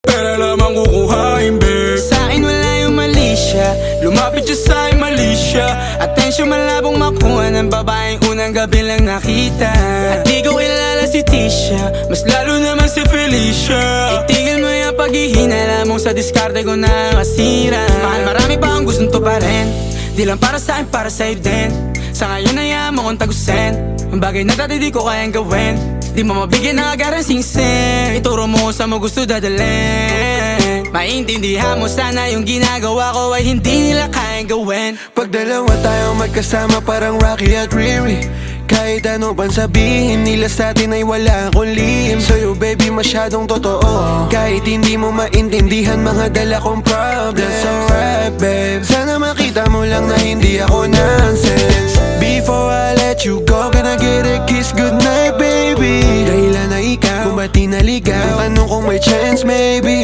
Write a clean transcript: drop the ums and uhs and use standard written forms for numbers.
Pera lamang kukuhain, babe. Sa'kin wala yung mali siya, lumapit siya sa'kin mali siya. Atensyon malabong makuha ng babaeng unang gabi lang nakita. At di ko kilala si Tisha, mas lalo naman si Felicia. Itigil mo yung paghihinala mong sa diskarte ko na masira. Mahal, marami pa ang gustong to pa rin, di lang para sa'kin, para sa'yo din. Sa ngayon ayaw mo kong tagusin ang bagay na dati di ko kayang gawin. Di mo mabigyan ng agarang singsing, ituro mo sa mo gusto dadalhin. Maintindihan mo sana yung ginagawa ko ay hindi nila kayang gawin. Pag dalawa tayong magkasama parang Rocky at Riri, kahit ano pang sabihin nila sa atin ay wala akong lihim. Sa'yo baby masyadong totoo, kahit hindi mo maintindihan mga dala kong problems. That's alright babe, sana makita mo lang na hindi ako nonsense. Before I let you go, can I get a kiss goodnight baby? Dahilan na ikaw, kung ba't di naligaw, tanong kung may chance maybe.